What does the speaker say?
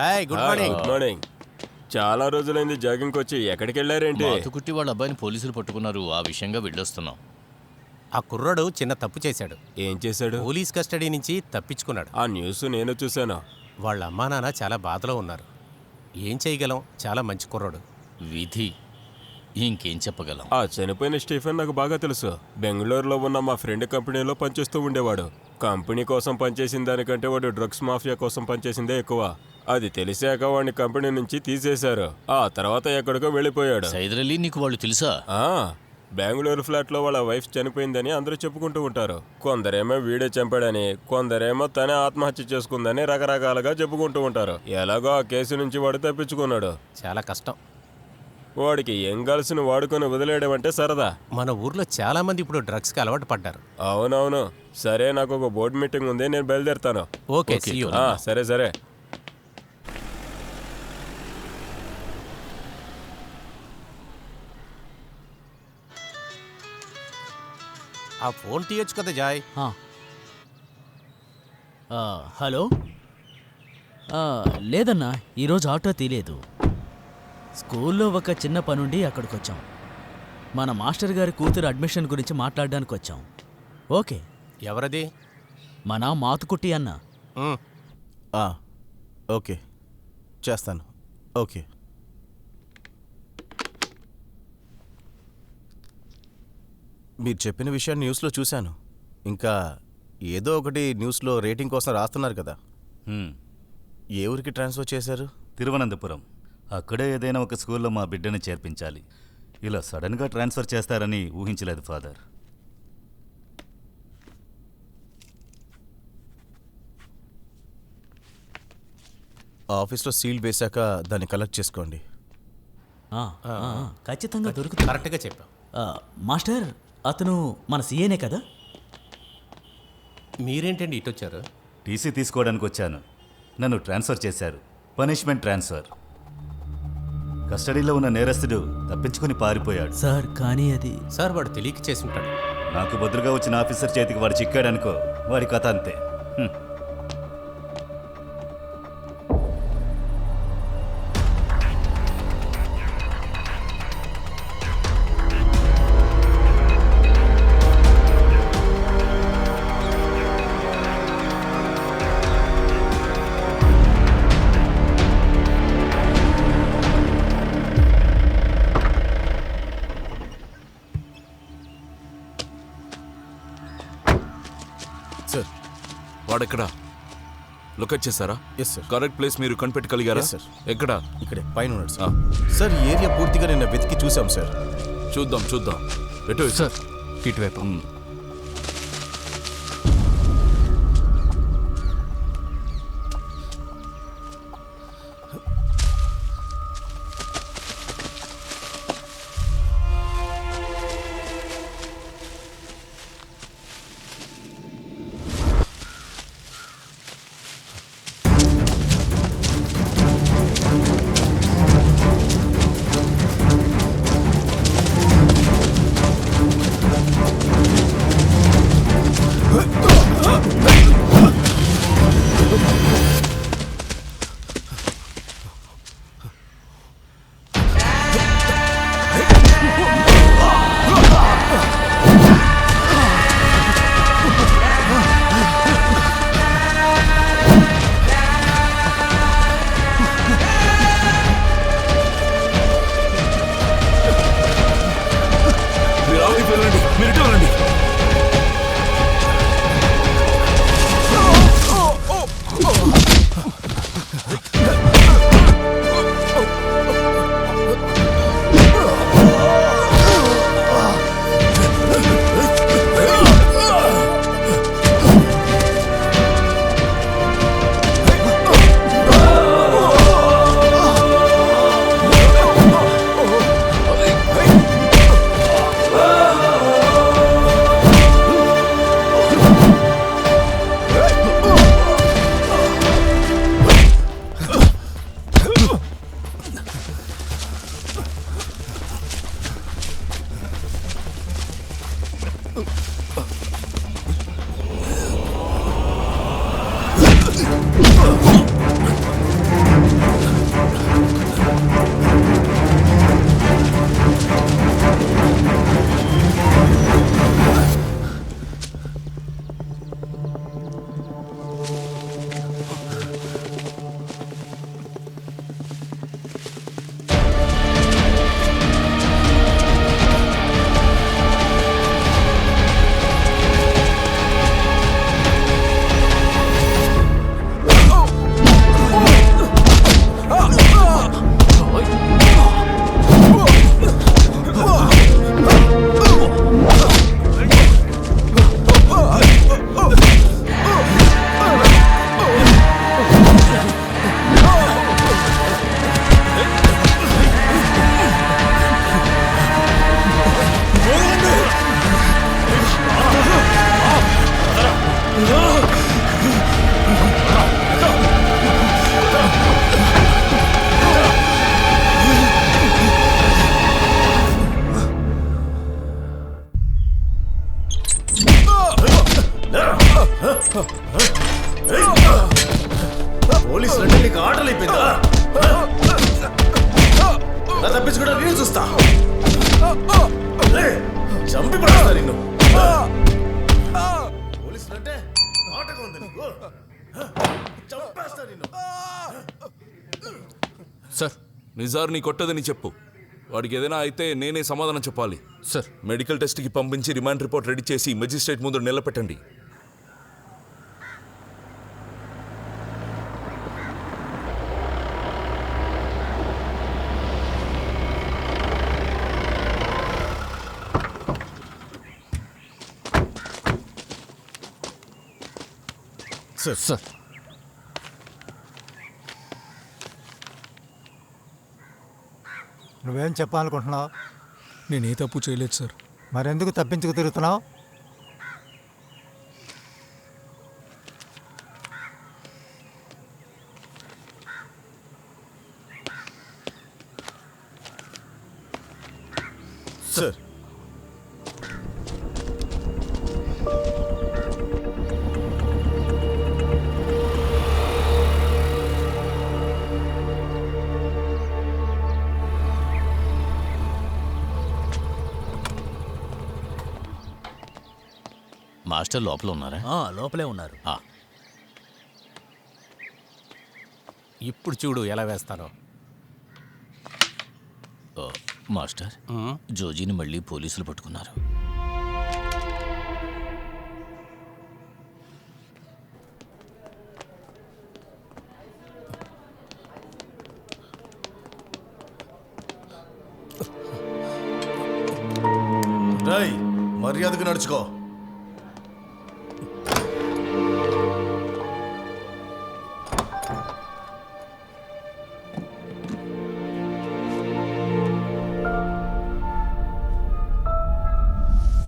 Hi, good morning. Good morning. చాలా రోజులైంది jogging వచ్చి. ఎక్కడికి వెళ్ళారేంటి? మాతుకుట్టి వాళ్ళ అబ్బాయిని పోలీసులు పట్టుకున్నారు. ఆ విషయంగా వెళ్ళొస్తున్నాం. ఆ కుర్రాడు చిన్న తప్పు చేశాడు. ఏం చేశాడు? పోలీస్ కస్టడీ నుంచి తప్పించుకున్నాడు. ఆ న్యూస్ నేను చూశాను. వాళ్ళ అమ్మా నాన్న చాలా బాధలో ఉన్నారు. ఏం చేయగలం? చాలా మంచి కుర్రాడు. విధి, ఇంకేం చెప్పగలం. ఆ చనిపోయిన స్టీఫెన్ నాకు బాగా తెలుసు. బెంగళూరులో ఉన్న మా ఫ్రెండ్ కంపెనీలో పనిచేస్తూ ఉండేవాడు. కంపెనీ కోసం పనిచేసిన దానికంటే వాడు డ్రగ్స్ మాఫియా కోసం పనిచేసిందే ఎక్కువ. అది తెలిసాక వాడిని కంపెనీ నుంచి తీసేశారు. ఆ తర్వాత ఎక్కడికో వెళ్ళిపోయాడు. సైదరలీ, నీకు వాళ్ళు తెలుసా? బెంగళూరు ఫ్లాట్లో వాళ్ళ వైఫ్ చనిపోయిందని అందరూ చెప్పుకుంటూ ఉంటారు. కొందరేమో వీడే చంపాడని, కొందరేమో తనే ఆత్మహత్య చేసుకుందని రకరకాలుగా చెప్పుకుంటూ ఉంటారు. ఎలాగో ఆ కేసు నుంచి వాడు తప్పించుకున్నాడు. చాలా కష్టం. వాడికి ఏం కలిసిన వాడుకొని వదిలేయడం అంటే సరదా. మన ఊర్లో చాలా మంది ఇప్పుడు డ్రగ్స్కి అలవాటు పడ్డారు. అవునవును. సరే, నాకు ఒక బోర్డు మీటింగ్ ఉంది, నేను బయలుదేరుతాను. Okay, see you. సరే సరే. ఆ ఫోన్ తీయొచ్చు కదా జాయ్. హలో. లేదన్నా, ఈరోజు ఆటో తీయలేదు. స్కూల్లో ఒక చిన్న పనుండి అక్కడికి వచ్చాం. మన మాస్టర్ గారి కూతురు అడ్మిషన్ గురించి మాట్లాడడానికి వచ్చాం. ఓకే. ఎవరది? మన మాతుకుట్టి అన్న. ఓకే, చేస్తాను. ఓకే. మీరు చెప్పిన విషయాన్ని న్యూస్లో చూశాను. ఇంకా ఏదో ఒకటి న్యూస్లో రేటింగ్ కోసం రాస్తున్నారు కదా. ఏ ఊరికి ట్రాన్స్ఫర్ చేశారు? తిరువనంతపురం. అక్కడే ఏదైనా ఒక స్కూల్లో మా బిడ్డని చేర్పించాలి. ఇలా సడన్గా ట్రాన్స్ఫర్ చేస్తారని ఊహించలేదు ఫాదర్. ఆఫీస్లో సీల్ వేశాక దాన్ని కలెక్ట్ చేసుకోండి. ఖచ్చితంగా దొరుకుతుంది. కరెక్ట్గా చెప్పావు. మాస్టర్, అతను మన సీఏనే కదా? మీరేంటండి ఇటు వచ్చారు? టీసీ తీసుకోవడానికి వచ్చాను. నన్ను ట్రాన్స్ఫర్ చేశారు. Punishment transfer. కస్టడీలో ఉన్న నేరస్తుడు తప్పించుకుని పారిపోయాడు. సార్, కానీ అది సార్, వాడు తెలియక చేసి ఉంటాడు. నాకు బదులుగా వచ్చిన ఆఫీసర్ చేతికి వాడు చిక్కాడనుకో, వాడి కథ అంతే. సార్, వాడెక్కడా లొకేట్ చేశారా? Yes sir. కరెక్ట్ ప్లేస్ మీరు కనిపెట్టగలిగారా? Yes, sir. ఎక్కడా? ఇక్కడే పైన ఉన్నాడు సార్. సార్, ఈ ఏరియా పూర్తిగా నిన్న వెతికి చూసాం సార్. చూద్దాం. ఎటు సార్? ఇటువైపు. పోలీసులంటే నీకు ఆటలు అయిపోయిందా? ఎలా తప్పించుకుంటా నేను చూస్తా. చంపి పడేస్తా నిన్ను. పోలీసులంటే ఆటగా ఉంది నీకు. చంపేస్తా నిన్ను. సార్ నిజార్ని కొట్టదని చెప్పు. వాడికి ఏదైనా అయితే నేనే సమాధానం చెప్పాలి. సార్ మెడికల్ టెస్ట్కి పంపించి రిమాండ్ రిపోర్ట్ రెడీ చేసి మెజిస్ట్రేట్ ముందు నిలబెట్టండి. సార్ నువ్వేం చెప్పాలనుకుంటున్నావు? నేనే తప్పు చేయలేదు సార్. మరెందుకు తప్పించుకు తిరుగుతున్నావు? సార్ మాస్టర్ లోపల ఉన్నారా? లోపలే ఉన్నారు. ఇప్పుడు చూడు ఎలా వేస్తానో. మాస్టర్, జోజీని మళ్ళీ పోలీసులు పట్టుకున్నారు. రై మర్యాదగా నడుచుకో.